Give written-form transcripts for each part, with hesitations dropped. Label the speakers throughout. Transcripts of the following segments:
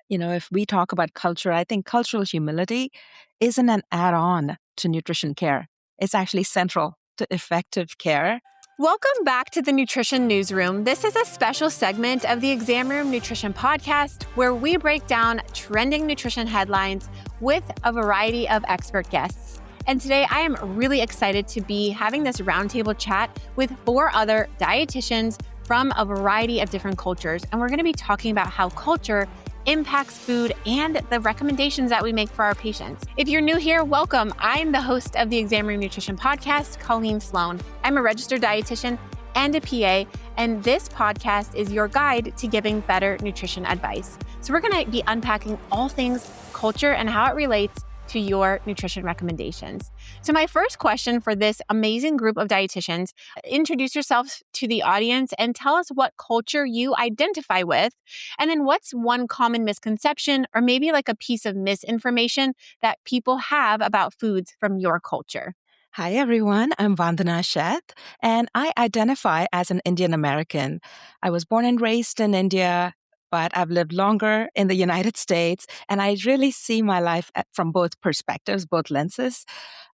Speaker 1: If we talk about culture, I think cultural humility isn't an add-on to nutrition care. It's actually central to effective care.
Speaker 2: Welcome back to the Nutrition Newsroom. This is a special segment of the Exam Room Nutrition Podcast where we break down trending nutrition headlines with a variety of expert guests. And today I am really excited to be having this roundtable chat with 4 other dietitians from a variety of different cultures. And we're going to be talking about how culture impacts food and the recommendations that we make for our patients. If you're new here, welcome. I'm the host of the Exam Room Nutrition Podcast, Colleen Sloan. I'm a registered dietitian and a PA, and this podcast is your guide to giving better nutrition advice. So we're going to be unpacking all things culture and how it relates to your nutrition recommendations. So my first question for this amazing group of dietitians, introduce yourself to the audience and tell us what culture you identify with. And then what's one common misconception or maybe like a piece of misinformation that people have about foods from your culture?
Speaker 1: Hi, everyone. I'm Vandana Sheth, and I identify as an Indian American. I was born and raised in India, but I've lived longer in the United States, and I really see my life from both perspectives, both lenses.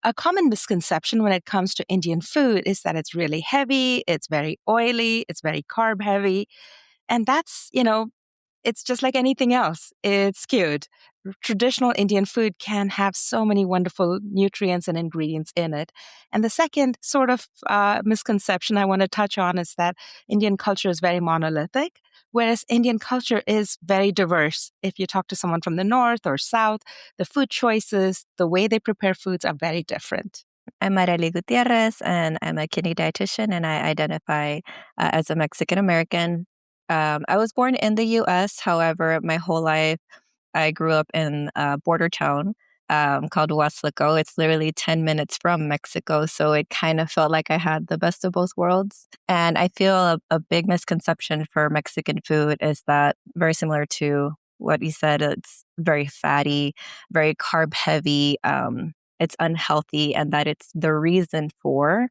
Speaker 1: A common misconception when it comes to Indian food is that it's really heavy, it's very oily, it's very carb heavy. And it's just like anything else. It's skewed. Traditional Indian food can have so many wonderful nutrients and ingredients in it. And the second sort of misconception I want to touch on is that Indian culture is very monolithic, whereas Indian culture is very diverse. If you talk to someone from the north or south, the food choices, the way they prepare foods are very different.
Speaker 3: I'm Marely Gutierrez, and I'm a kidney dietitian, and I identify as a Mexican American. I was born in the U.S. However, my whole life, I grew up in a border town called Huaslico. It's literally 10 minutes from Mexico, so it kind of felt like I had the best of both worlds. And I feel a big misconception for Mexican food is that, very similar to what you said, it's very fatty, very carb heavy, it's unhealthy, and that it's the reason for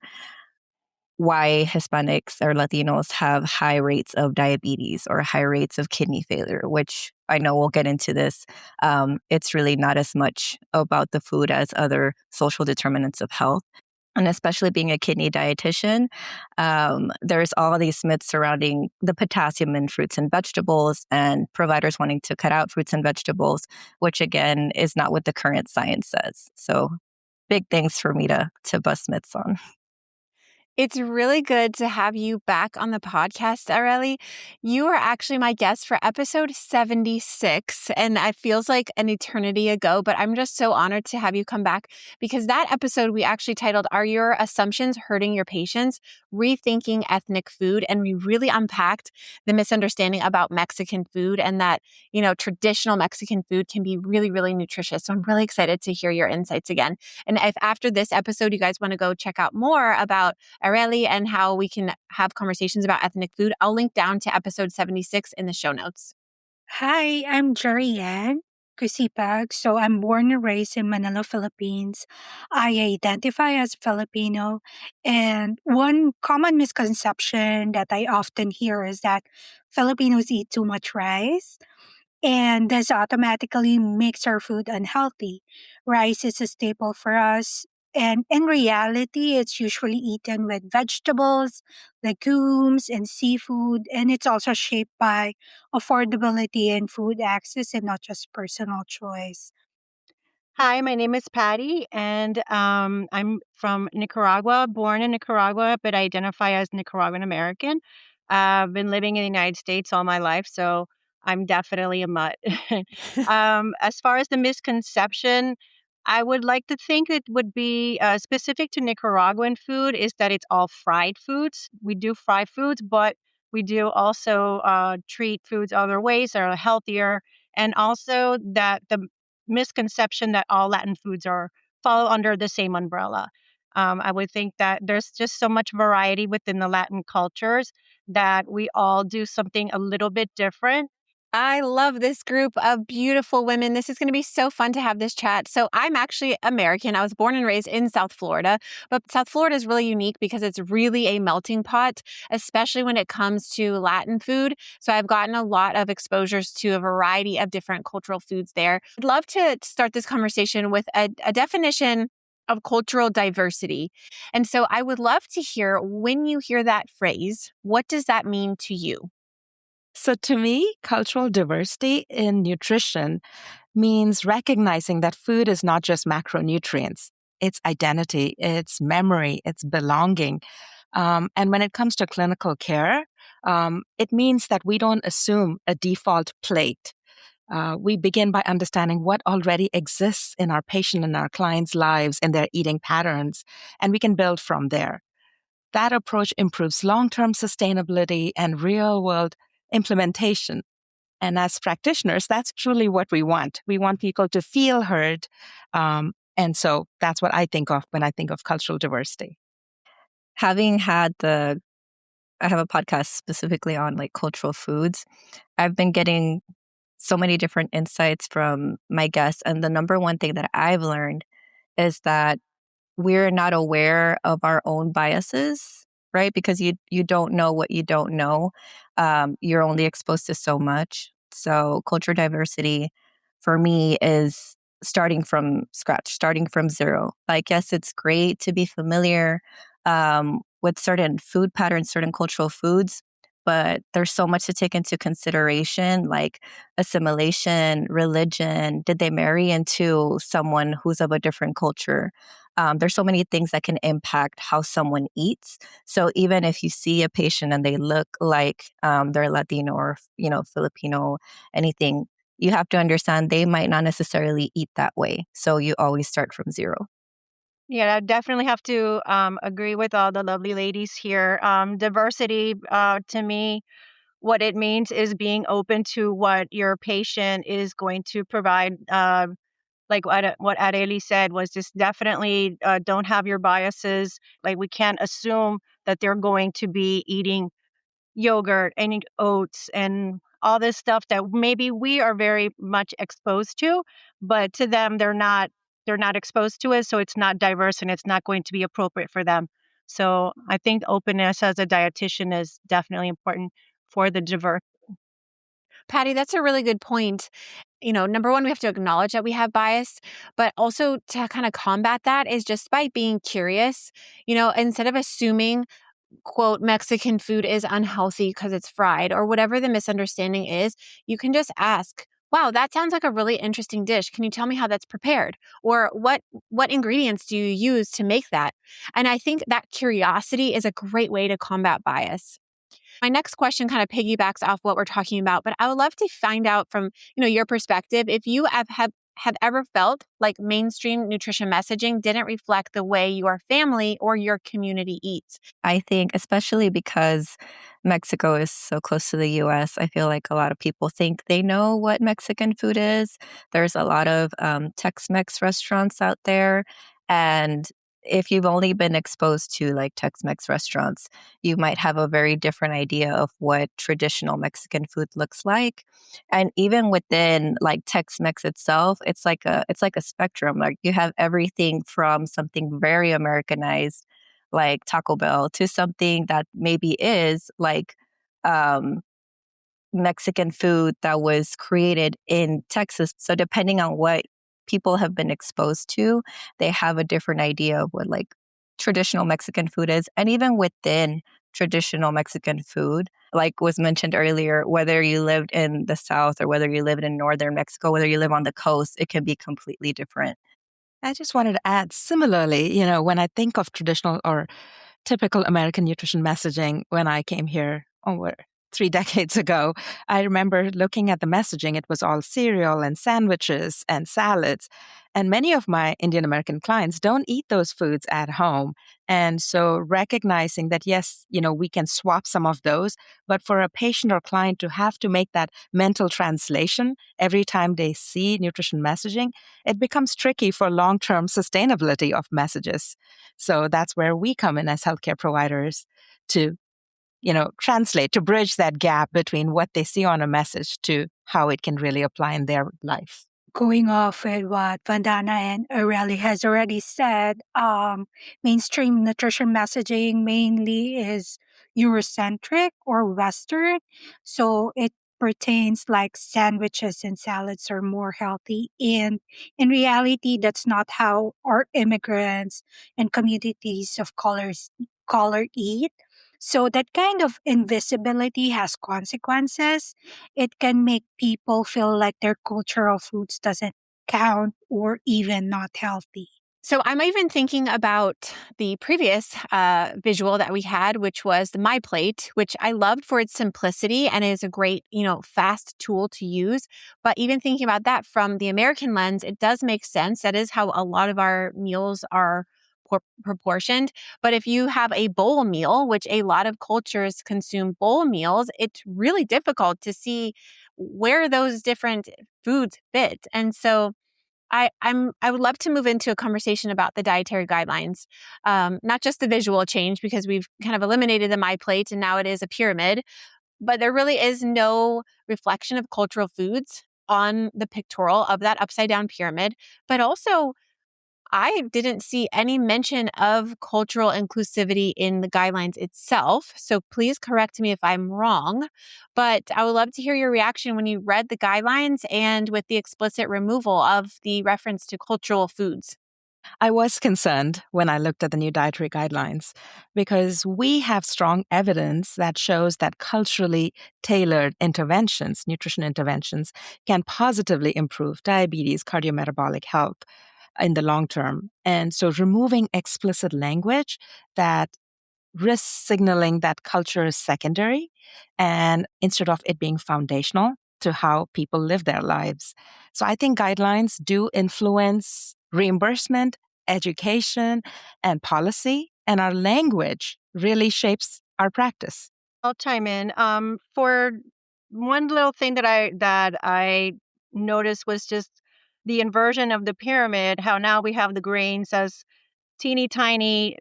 Speaker 3: why Hispanics or Latinos have high rates of diabetes or high rates of kidney failure, which I know we'll get into this. It's really not as much about the food as other social determinants of health. And especially being a kidney dietitian, there's all these myths surrounding the potassium in fruits and vegetables and providers wanting to cut out fruits and vegetables, which again is not what the current science says. So big things for me to bust myths on.
Speaker 2: It's really good to have you back on the podcast, Arely. You are actually my guest for episode 76, and it feels like an eternity ago, but I'm just so honored to have you come back because that episode we actually titled, Are Your Assumptions Hurting Your Patients? Rethinking Ethnic Food, and we really unpacked the misunderstanding about Mexican food and that, traditional Mexican food can be really, really nutritious. So I'm really excited to hear your insights again. And if after this episode, you guys want to go check out more about Arely and how we can have conversations about ethnic food, I'll link down to episode 76 in the show notes.
Speaker 4: Hi, I'm Jerry Yan Kusipag. So I'm born and raised in Manila, Philippines. I identify as Filipino. And one common misconception that I often hear is that Filipinos eat too much rice. And this automatically makes our food unhealthy. Rice is a staple for us. And in reality, it's usually eaten with vegetables, legumes, and seafood. And it's also shaped by affordability and food access and not just personal choice.
Speaker 5: Hi, my name is Patty, and I'm from Nicaragua, born in Nicaragua, but I identify as Nicaraguan American. I've been living in the United States all my life, so I'm definitely a mutt. As far as the misconception, I would like to think it would be specific to Nicaraguan food is that it's all fried foods. We do fry foods, but we do also treat foods other ways that are healthier, and also that the misconception that all Latin foods are fall under the same umbrella. I would think that there's just so much variety within the Latin cultures that we all do something a little bit different.
Speaker 2: I love this group of beautiful women. This is going to be so fun to have this chat. So, I'm actually American. I was born and raised in South Florida, but South Florida is really unique because it's really a melting pot, especially when it comes to Latin food. So, I've gotten a lot of exposures to a variety of different cultural foods there. I'd love to start this conversation with a definition of cultural diversity. And so, I would love to hear, when you hear that phrase, what does that mean to you?
Speaker 1: So, to me, cultural diversity in nutrition means recognizing that food is not just macronutrients, it's identity, it's memory, it's belonging. And when it comes to clinical care, it means that we don't assume a default plate. We begin by understanding what already exists in our patient and our clients' lives and their eating patterns, and we can build from there. That approach improves long term sustainability and real world implementation. And as practitioners, that's truly what we want. We want people to feel heard. And so that's what I think of when I think of cultural diversity.
Speaker 3: Having had I have a podcast specifically on like cultural foods. I've been getting so many different insights from my guests. And the number one thing that I've learned is that we're not aware of our own biases, right? Because you don't know what you don't know. You're only exposed to so much. So culture diversity for me is starting from scratch, starting from zero. Like, yes, it's great to be familiar with certain food patterns, certain cultural foods, but there's so much to take into consideration, like assimilation, religion. Did they marry into someone who's of a different culture? There's so many things that can impact how someone eats. So even if you see a patient and they look like they're Latino or Filipino, anything, you have to understand they might not necessarily eat that way. So you always start from zero.
Speaker 5: Yeah, I definitely have to agree with all the lovely ladies here. Diversity, to me, what it means is being open to what your patient is going to provide. Like what Adeli said was just definitely don't have your biases. Like we can't assume that they're going to be eating yogurt and oats and all this stuff that maybe we are very much exposed to, but to them they're not exposed to it, so it's not diverse and it's not going to be appropriate for them. So I think openness as a dietitian is definitely important for the diverse.
Speaker 2: Patty, that's a really good point. Number one, we have to acknowledge that we have bias, but also to kind of combat that is just by being curious, instead of assuming, quote, Mexican food is unhealthy because it's fried or whatever the misunderstanding is, you can just ask, wow, that sounds like a really interesting dish. Can you tell me how that's prepared? Or what ingredients do you use to make that? And I think that curiosity is a great way to combat bias. My next question kind of piggybacks off what we're talking about, but I would love to find out from, your perspective, if you have ever felt like mainstream nutrition messaging didn't reflect the way your family or your community eats.
Speaker 3: I think, especially because Mexico is so close to the US, I feel like a lot of people think they know what Mexican food is. There's a lot of Tex Mex restaurants out there. And if you've only been exposed to like Tex Mex restaurants, you might have a very different idea of what traditional Mexican food looks like. And even within like Tex Mex itself, it's like a spectrum. Like you have everything from something very Americanized like Taco Bell to something that maybe is like um, Mexican food that was created in Texas. So depending on what people have been exposed to, they have a different idea of what like traditional Mexican food is. And even within traditional Mexican food, like was mentioned earlier, whether you lived in the South or whether you lived in northern Mexico, whether you live on the coast, it can be completely different.
Speaker 1: I just wanted to add similarly, when I think of traditional or typical American nutrition messaging when I came here over 3 decades ago, I remember looking at the messaging. It was all cereal and sandwiches and salads. And many of my Indian American clients don't eat those foods at home. And so recognizing that, yes, we can swap some of those, but for a patient or client to have to make that mental translation every time they see nutrition messaging, it becomes tricky for long-term sustainability of messages. So that's where we come in as healthcare providers to translate, to bridge that gap between what they see on a message to how it can really apply in their life.
Speaker 4: Going off with what Vandana and Aurelie has already said, mainstream nutrition messaging mainly is Eurocentric or Western. So it pertains like sandwiches and salads are more healthy. And in reality, that's not how our immigrants and communities of color eat. So that kind of invisibility has consequences. It can make people feel like their cultural foods doesn't count or even not healthy.
Speaker 2: So I'm even thinking about the previous visual that we had, which was the My Plate, which I loved for its simplicity and is a great, fast tool to use. But even thinking about that from the American lens, it does make sense. That is how a lot of our meals are proportioned. But if you have a bowl meal, which a lot of cultures consume bowl meals, it's really difficult to see where those different foods fit. And so I would love to move into a conversation about the dietary guidelines, not just the visual change, because we've kind of eliminated the My Plate and now it is a pyramid, but there really is no reflection of cultural foods on the pictorial of that upside down pyramid. But also, I didn't see any mention of cultural inclusivity in the guidelines itself. So please correct me if I'm wrong. But I would love to hear your reaction when you read the guidelines and with the explicit removal of the reference to cultural foods.
Speaker 1: I was concerned when I looked at the new dietary guidelines because we have strong evidence that shows that culturally tailored interventions, nutrition interventions, can positively improve diabetes, cardiometabolic health in the long term. And so removing explicit language that risks signaling that culture is secondary and instead of it being foundational to how people live their lives. So I think guidelines do influence reimbursement, education, and policy, and our language really shapes our practice.
Speaker 5: I'll chime in. For one little thing that I noticed was just the inversion of the pyramid. How now we have the grains as teeny tiny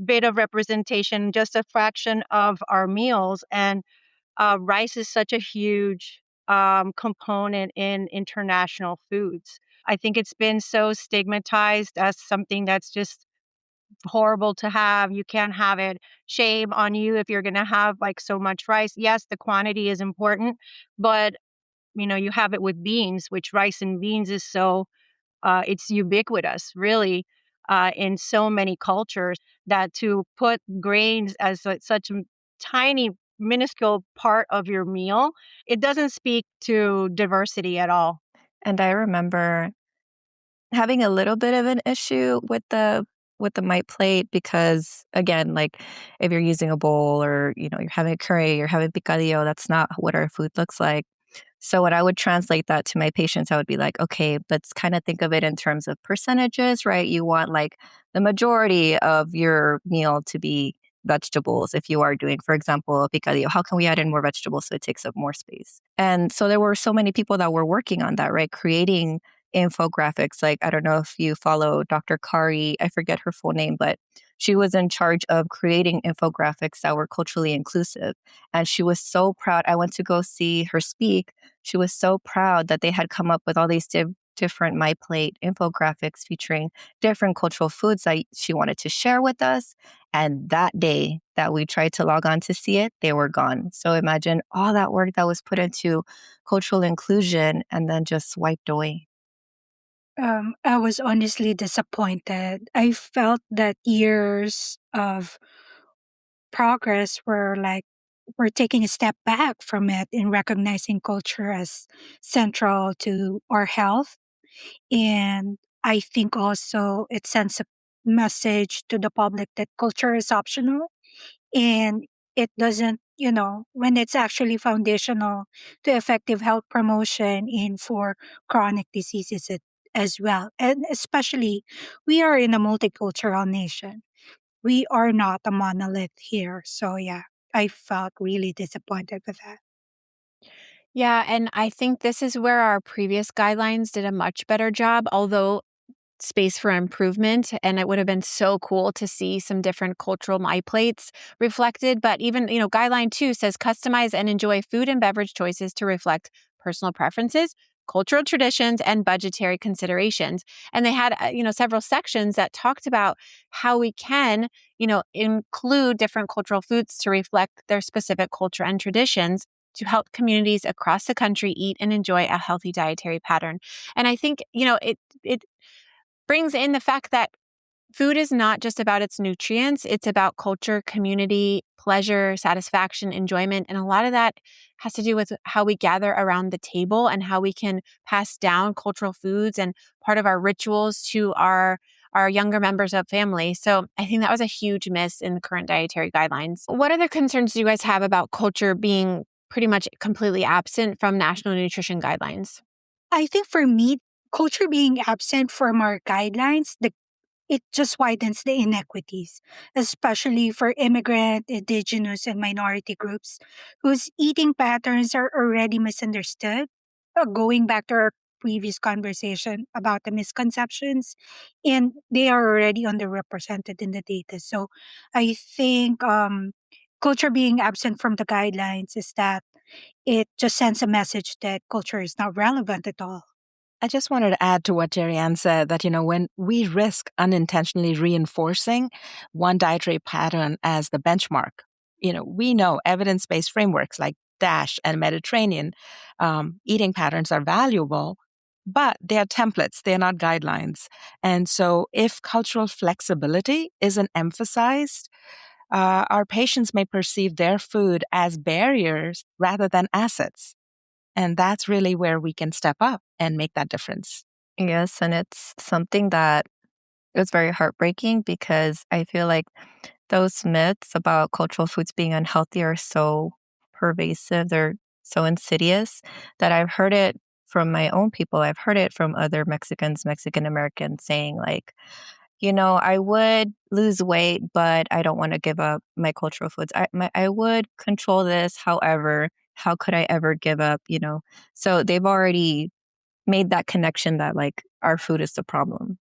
Speaker 5: bit of representation, just a fraction of our meals, and rice is such a huge component in international foods. I think it's been so stigmatized as something that's just horrible to have. You can't have it. Shame on you if you're going to have like so much rice. Yes, the quantity is important, but you have it with beans, which rice and beans is so it's ubiquitous, really, in so many cultures that to put grains as such a tiny, minuscule part of your meal, it doesn't speak to diversity at all.
Speaker 3: And I remember having a little bit of an issue with the My Plate because again, like if you're using a bowl or you're having a curry, you're having picadillo, that's not what our food looks like. So when I would translate that to my patients, I would be like, okay, let's kind of think of it in terms of percentages, right? You want like the majority of your meal to be vegetables. If you are doing, for example, a picadillo, how can we add in more vegetables so it takes up more space? And so there were so many people that were working on that, right? Creating infographics. Like, I don't know if you follow Dr. Kari, I forget her full name, but she was in charge of creating infographics that were culturally inclusive. And she was so proud. I went to go see her speak. She was so proud that they had come up with all these different My Plate infographics featuring different cultural foods that she wanted to share with us. And that day that we tried to log on to see it, they were gone. So imagine all that work that was put into cultural inclusion and then just wiped away.
Speaker 4: I was honestly disappointed. I felt that years of progress we're taking a step back from it in recognizing culture as central to our health. And I think also it sends a message to the public that culture is optional and it doesn't, when it's actually foundational to effective health promotion in for chronic diseases as well. And especially, we are in a multicultural nation. We are not a monolith here. So, yeah, I felt really disappointed with that.
Speaker 2: Yeah, and I think this is where our previous guidelines did a much better job, although space for improvement. And it would have been so cool to see some different cultural my plates reflected. But even, guideline 2 says customize and enjoy food and beverage choices to reflect personal preferences, cultural traditions, and budgetary considerations. And they had, several sections that talked about how we can, include different cultural foods to reflect their specific culture and traditions to help communities across the country eat and enjoy a healthy dietary pattern. And I think, it brings in the fact that food is not just about its nutrients. It's about culture, community, pleasure, satisfaction, enjoyment. And a lot of that has to do with how we gather around the table and how we can pass down cultural foods and part of our rituals to our younger members of family. So I think that was a huge miss in the current dietary guidelines. What other concerns do you guys have about culture being pretty much completely absent from national nutrition guidelines?
Speaker 4: I think for me, culture being absent from our guidelines, it just widens the inequities, especially for immigrant, indigenous, and minority groups whose eating patterns are already misunderstood. Going back to our previous conversation about the misconceptions, and they are already underrepresented in the data. So I think culture being absent from the guidelines is that it just sends a message that culture is not relevant at all.
Speaker 1: I just wanted to add to what Jerry Ann said that, when we risk unintentionally reinforcing one dietary pattern as the benchmark, we know evidence-based frameworks like DASH and Mediterranean eating patterns are valuable, but they are templates, they're not guidelines. And so if cultural flexibility isn't emphasized, our patients may perceive their food as barriers rather than assets. And that's really where we can step up and make that difference.
Speaker 3: Yes, and it's something that is very heartbreaking because I feel like those myths about cultural foods being unhealthy are so pervasive. They're so insidious that I've heard it from my own people. I've heard it from other Mexicans, Mexican Americans saying, like, I would lose weight, but I don't want to give up my cultural foods. I would control this. However, how could I ever give up? So they've already made that connection that like our food is the problem.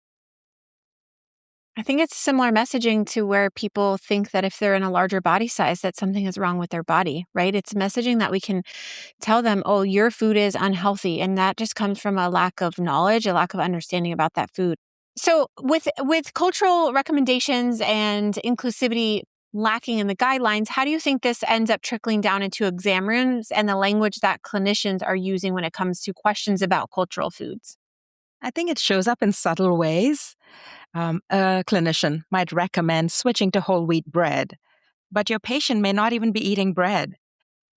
Speaker 2: I think it's similar messaging to where people think that if they're in a larger body size, that something is wrong with their body, right? It's messaging that we can tell them, oh, your food is unhealthy. And that just comes from a lack of knowledge, a lack of understanding about that food. So with cultural recommendations and inclusivity lacking in the guidelines, how do you think this ends up trickling down into exam rooms and the language that clinicians are using when it comes to questions about cultural foods?
Speaker 1: I think it shows up in subtle ways. A clinician might recommend switching to whole wheat bread, but your patient may not even be eating bread.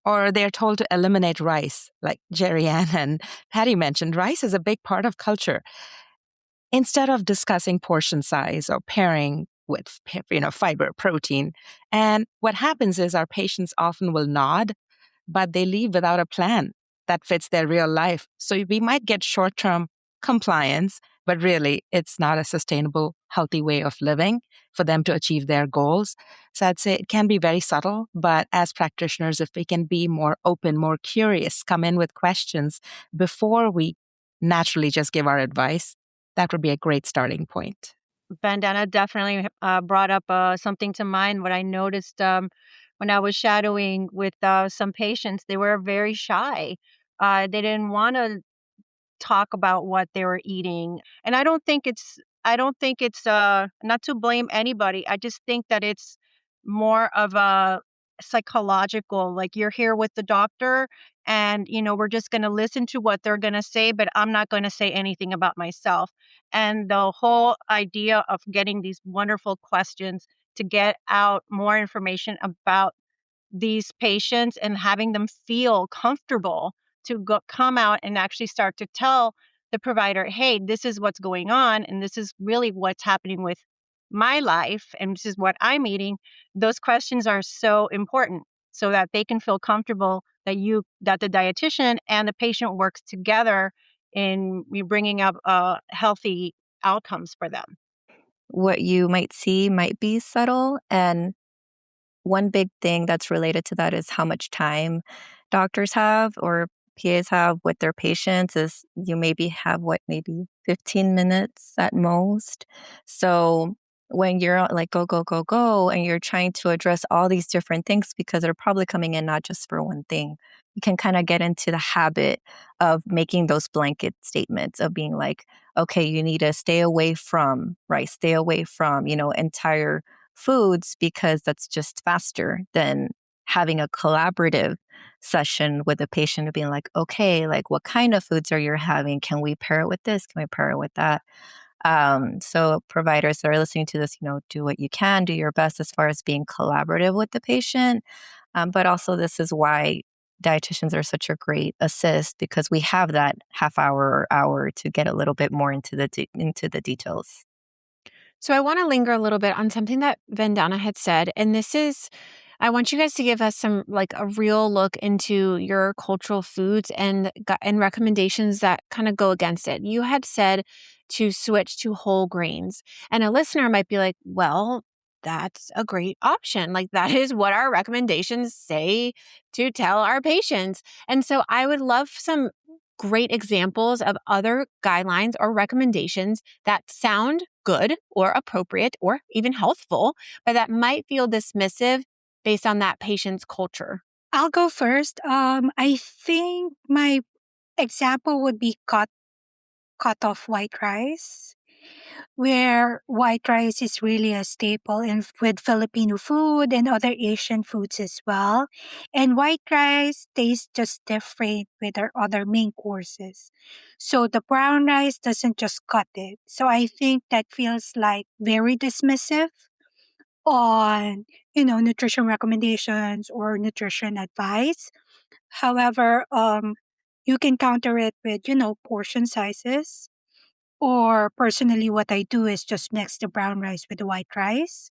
Speaker 1: Or they're told to eliminate rice, like Jerry Ann and Patty mentioned. Rice is a big part of culture. Instead of discussing portion size or pairing with fiber, protein. And what happens is our patients often will nod, but they leave without a plan that fits their real life. So we might get short-term compliance, but really it's not a sustainable, healthy way of living for them to achieve their goals. So I'd say it can be very subtle, but as practitioners, if we can be more open, more curious, come in with questions before we naturally just give our advice, that would be a great starting point.
Speaker 5: Bandana definitely brought up something to mind. What I noticed when I was shadowing with some patients, they were very shy. They didn't want to talk about what they were eating. And I don't think it's not to blame anybody. I just think that it's more of a psychological, like you're here with the doctor and we're just going to listen to what they're going to say, but I'm not going to say anything about myself. And the whole idea of getting these wonderful questions to get out more information about these patients and having them feel comfortable to come out and actually start to tell the provider, hey, this is what's going on, and this is really what's happening with my life, and this is what I'm eating. Those questions are so important so that they can feel comfortable that the dietitian and the patient works together in bringing up healthy outcomes for them.
Speaker 3: What you might see might be subtle. And one big thing that's related to that is how much time doctors have or PAs have with their patients is you maybe have maybe 15 minutes at most. So when you're like, go, go, go, go, and you're trying to address all these different things because they're probably coming in not just for one thing, you can kind of get into the habit of making those blanket statements of being like, okay, you need to stay away from rice, stay away from, entire foods because that's just faster than having a collaborative session with a patient of being like, okay, like what kind of foods are you having? Can we pair it with this? Can we pair it with that? So providers that are listening to this, do what you can, do your best as far as being collaborative with the patient. But also this is why dietitians are such a great assist because we have that half hour or hour to get a little bit more into the details.
Speaker 2: So I want to linger a little bit on something that Vandana had said. And this is, I want you guys to give us some like a real look into your cultural foods and recommendations that kind of go against it. You had said to switch to whole grains. And a listener might be like, well, that's a great option. Like that is what our recommendations say to tell our patients. And so I would love some great examples of other guidelines or recommendations that sound good or appropriate or even healthful, but that might feel dismissive based on that patient's culture.
Speaker 4: I'll go first. I think my example would be cut off white rice, where white rice is really a staple with Filipino food and other Asian foods as well. And white rice tastes just different with our other main courses. So the brown rice doesn't just cut it. So I think that feels like very dismissive on, nutrition recommendations or nutrition advice. However, you can counter it with, portion sizes. Or personally, what I do is just mix the brown rice with the white rice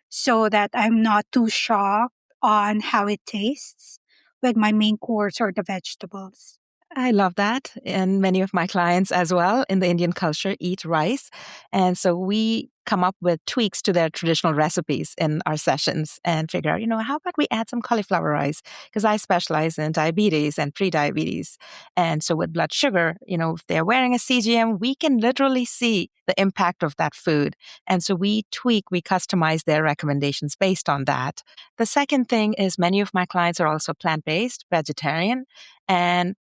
Speaker 4: so that I'm not too shocked on how it tastes with my main course or the vegetables.
Speaker 1: I love that. And many of my clients as well in the Indian culture eat rice. And so we come up with tweaks to their traditional recipes in our sessions and figure out, how about we add some cauliflower rice? Because I specialize in diabetes and pre-diabetes. And so with blood sugar, if they're wearing a CGM, we can literally see the impact of that food. And so we customize their recommendations based on that. The second thing is many of my clients are also plant-based, vegetarian, and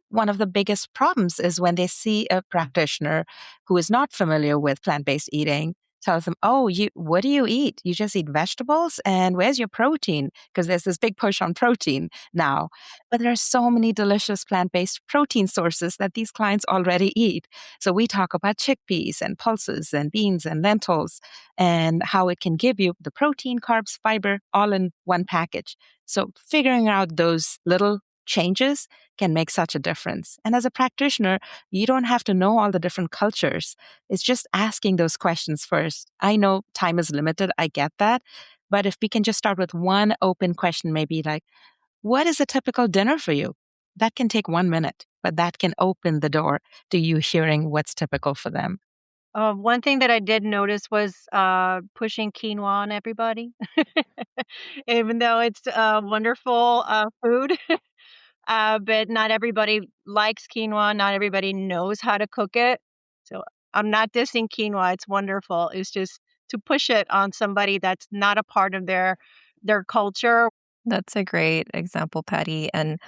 Speaker 1: one of the biggest problems is when they see a practitioner who is not familiar with plant-based eating, tells them, oh, what do you eat? You just eat vegetables? And where's your protein? Because there's this big push on protein now. But there are so many delicious plant-based protein sources that these clients already eat. So we talk about chickpeas and pulses and beans and lentils and how it can give you the protein, carbs, fiber, all in one package. So figuring out those little changes can make such a difference. And as a practitioner, you don't have to know all the different cultures. It's just asking those questions first. I know time is limited. I get that. But if we can just start with one open question, maybe like, what is a typical dinner for you? That can take 1 minute, but that can open the door to you hearing what's typical for them.
Speaker 5: One thing that I did notice was pushing quinoa on everybody, even though it's a wonderful food. But not everybody likes quinoa. Not everybody knows how to cook it. So I'm not dissing quinoa. It's wonderful. It's just to push it on somebody that's not a part of their culture.
Speaker 3: That's a great example, Patty. And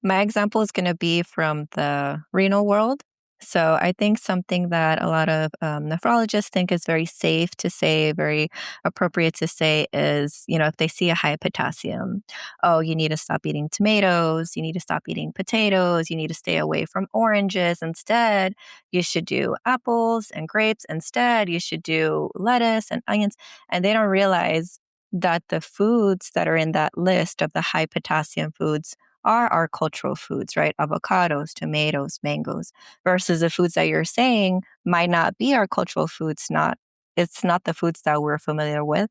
Speaker 3: my example is going to be from the renal world. So I think something that a lot of nephrologists think is very safe to say, very appropriate to say is, if they see a high potassium, oh, you need to stop eating tomatoes, you need to stop eating potatoes, you need to stay away from oranges. Instead, you should do apples and grapes. Instead, you should do lettuce and onions. And they don't realize that the foods that are in that list of the high potassium foods are our cultural foods, right? Avocados, tomatoes, mangoes, versus the foods that you're saying might not be our cultural foods, it's not the foods that we're familiar with.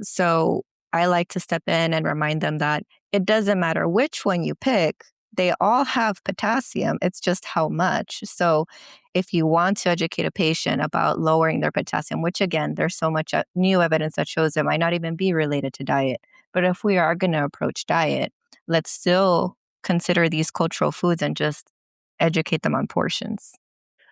Speaker 3: So I like to step in and remind them that it doesn't matter which one you pick, they all have potassium. It's just how much. So if you want to educate a patient about lowering their potassium, which again, there's so much new evidence that shows it might not even be related to diet. But if we are going to approach diet, let's still consider these cultural foods and just educate them on portions.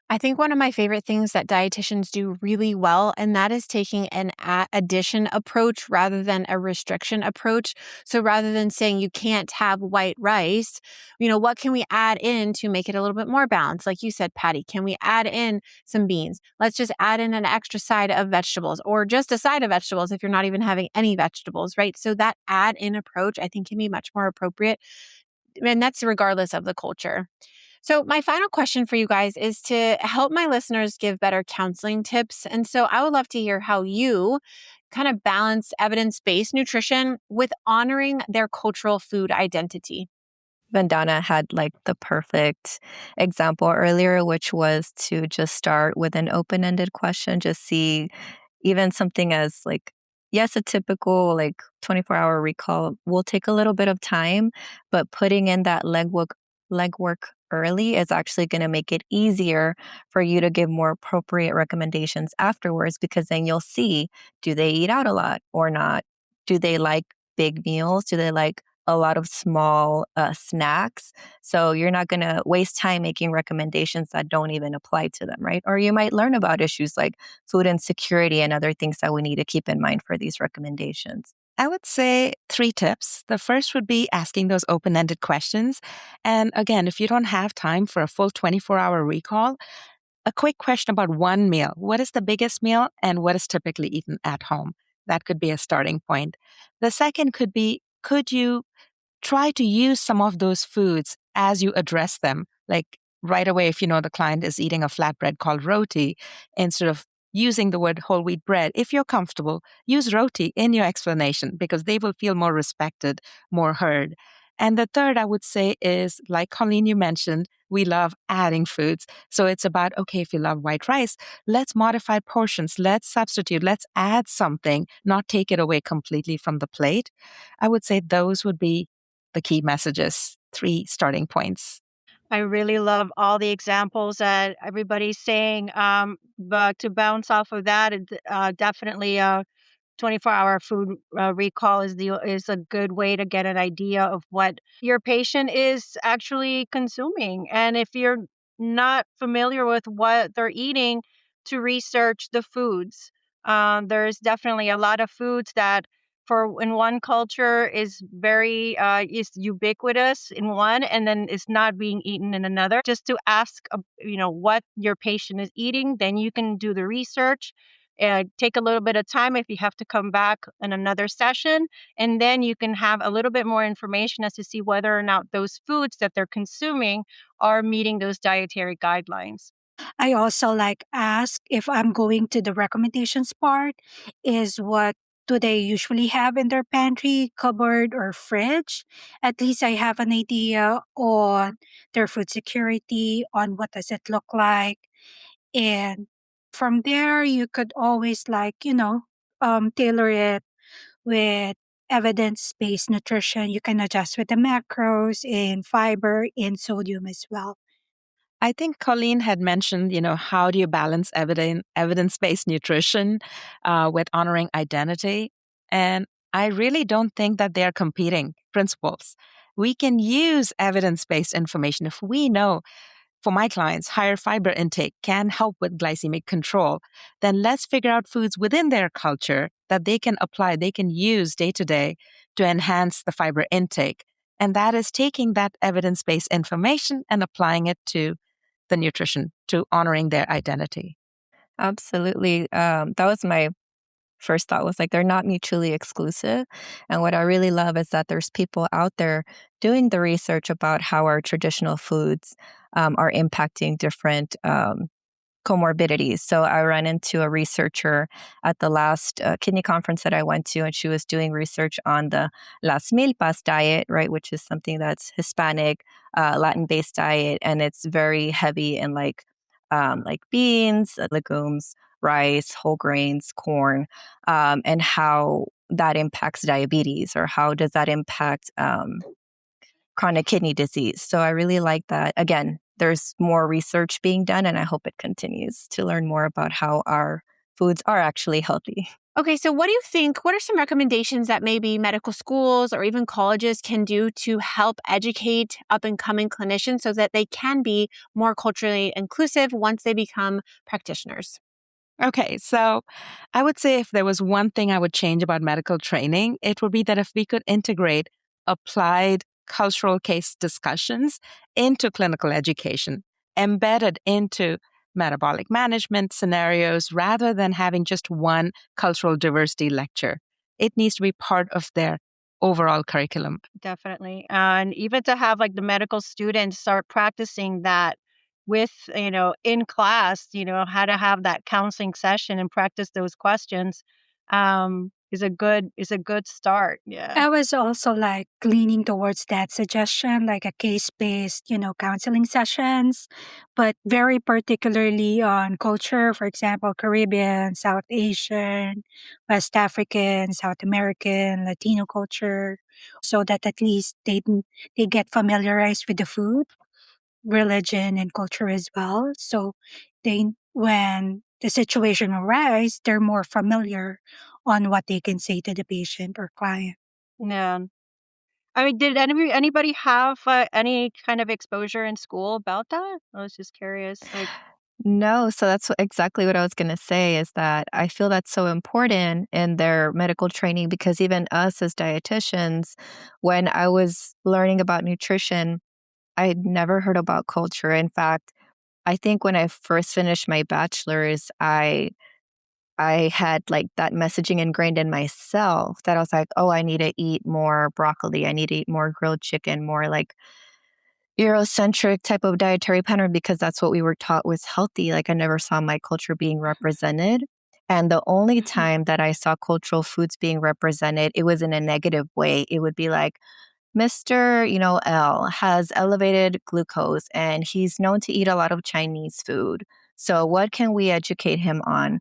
Speaker 2: I think one of my favorite things that dietitians do really well, and that is taking an addition approach rather than a restriction approach. So rather than saying you can't have white rice, what can we add in to make it a little bit more balanced? Like you said, Patty, can we add in some beans? Let's just add in an extra side of vegetables, or just a side of vegetables if you're not even having any vegetables, right? So that add in approach, I think, can be much more appropriate. And that's regardless of the culture. So, my final question for you guys is to help my listeners give better counseling tips. And so, I would love to hear how you kind of balance evidence based nutrition with honoring their cultural food identity.
Speaker 3: Vandana had like the perfect example earlier, which was to just start with an open ended question, just see even something as like, yes, a typical like 24-hour recall will take a little bit of time, but putting in that legwork early is actually going to make it easier for you to give more appropriate recommendations afterwards, because then you'll see, do they eat out a lot or not? Do they like big meals? Do they like a lot of small snacks? So you're not going to waste time making recommendations that don't even apply to them, right? Or you might learn about issues like food insecurity and other things that we need to keep in mind for these recommendations.
Speaker 1: I would say 3 tips. The first would be asking those open ended questions. And again, if you don't have time for a full 24-hour recall, a quick question about one meal. What is the biggest meal and what is typically eaten at home? That could be a starting point. The second could be, could you try to use some of those foods as you address them? Like right away, if you know the client is eating a flatbread called roti, instead of using the word whole wheat bread, if you're comfortable, use roti in your explanation because they will feel more respected, more heard. And the third, I would say, is like Colleen, you mentioned, we love adding foods. So it's about, okay, if you love white rice, let's modify portions, let's substitute, let's add something, not take it away completely from the plate. I would say those would be the key messages, 3 starting points.
Speaker 5: I really love all the examples that everybody's saying. But to bounce off of that, definitely 24-hour food recall is a good way to get an idea of what your patient is actually consuming. And if you're not familiar with what they're eating, to research the foods. There's definitely a lot of foods that for in one culture is very is ubiquitous in one and then is not being eaten in another. Just to ask what your patient is eating, then you can do the research, take a little bit of time if you have to come back in another session, and then you can have a little bit more information as to see whether or not those foods that they're consuming are meeting those dietary guidelines.
Speaker 4: I also like ask if I'm going to the recommendations part is what do they usually have in their pantry, cupboard, or fridge? At least I have an idea on their food security, on what does it look like. And from there, you could always tailor it with evidence-based nutrition. You can adjust with the macros in fiber, in sodium as well.
Speaker 1: I think Colleen had mentioned, how do you balance evidence-based nutrition with honoring identity? And I really don't think that they're competing principles. We can use evidence-based information if we know, for my clients, higher fiber intake can help with glycemic control. Then let's figure out foods within their culture that they can apply, they can use day to day to enhance the fiber intake. And that is taking that evidence-based information and applying it to the nutrition, to honoring their identity.
Speaker 3: Absolutely. That was my first thought, was like they're not mutually exclusive. And what I really love is that there's people out there doing the research about how our traditional foods are impacting different comorbidities. So I ran into a researcher at the last kidney conference that I went to, and she was doing research on the Las Milpas diet, right, which is something that's Hispanic, Latin-based diet, and it's very heavy in like beans, legumes, rice, whole grains, corn, and how that impacts diabetes, or how does that impact chronic kidney disease. So I really like that. Again, there's more research being done, and I hope it continues to learn more about how our foods are actually healthy.
Speaker 2: Okay, so what do you think? What are some recommendations that maybe medical schools or even colleges can do to help educate up and coming clinicians so that they can be more culturally inclusive once they become practitioners?
Speaker 1: Okay, so I would say if there was one thing I would change about medical training, it would be that if we could integrate applied cultural case discussions into clinical education, embedded into metabolic management scenarios rather than having just one cultural diversity lecture. It needs to be part of their overall curriculum.
Speaker 5: Definitely. And even to have like the medical students start practicing that with, in class, how to have that counseling session and practice those questions is a good start. Yeah.
Speaker 4: I was also like leaning towards that suggestion, like a case-based, counseling sessions, but very particularly on culture, for example, Caribbean, South Asian, West African, South American, Latino culture, so that at least they get familiarized with the food, religion, and culture as well. So when the situation arises, they're more familiar on what they can say to the patient or client.
Speaker 5: Yeah. I mean, did anybody have any kind of exposure in school about that? I was just curious. Like,
Speaker 3: No, so that's exactly what I was going to say is that I feel that's so important in their medical training because even us as dietitians, when I was learning about nutrition, I had never heard about culture. In fact, I think when I first finished my bachelor's, I had like that messaging ingrained in myself that I was like, oh, I need to eat more broccoli. I need to eat more grilled chicken, more like Eurocentric type of dietary pattern because that's what we were taught was healthy. Like I never saw my culture being represented. And the only
Speaker 5: mhm.
Speaker 3: time that I saw cultural foods being represented, it was in a negative way. It would be like, Mr. L has elevated glucose and he's known to eat a lot of Chinese food. So what can we educate him on?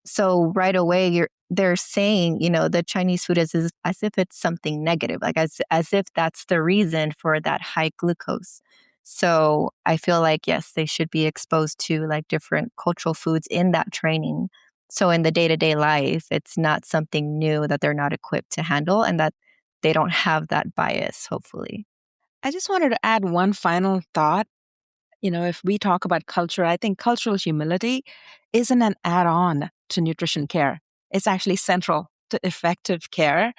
Speaker 3: So right away they're saying, the Chinese food is as if it's something negative, like as if that's the reason for that high glucose. So I feel like yes, they should be exposed to like different cultural foods in that training. So in the day-to-day life, it's not something new that they're not equipped to handle and that they don't have that bias, hopefully.
Speaker 1: I just wanted to add one final thought. If we talk about culture, I think cultural humility isn't an add on to nutrition care. It's actually central to effective care.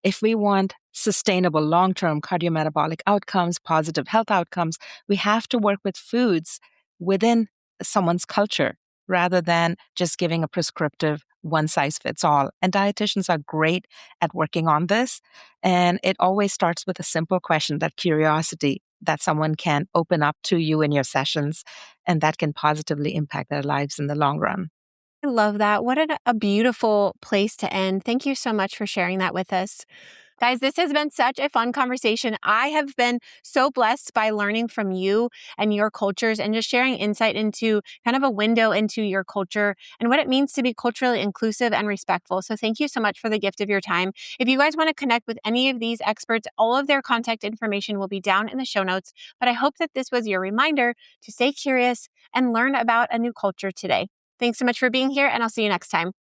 Speaker 1: If we want sustainable long term cardiometabolic outcomes, positive health outcomes, we have to work with foods within someone's culture rather than just giving a prescriptive one size fits all. And dietitians are great at working on this. And it always starts with a simple question, that curiosity that someone can open up to you in your sessions, and that can positively impact their lives in the long run.
Speaker 2: I love that. What a beautiful place to end. Thank you so much for sharing that with us. Guys, this has been such a fun conversation. I have been so blessed by learning from you and your cultures and just sharing insight into kind of a window into your culture and what it means to be culturally inclusive and respectful. So thank you so much for the gift of your time. If you guys want to connect with any of these experts, all of their contact information will be down in the show notes. But I hope that this was your reminder to stay curious and learn about a new culture today. Thanks so much for being here, and I'll see you next time.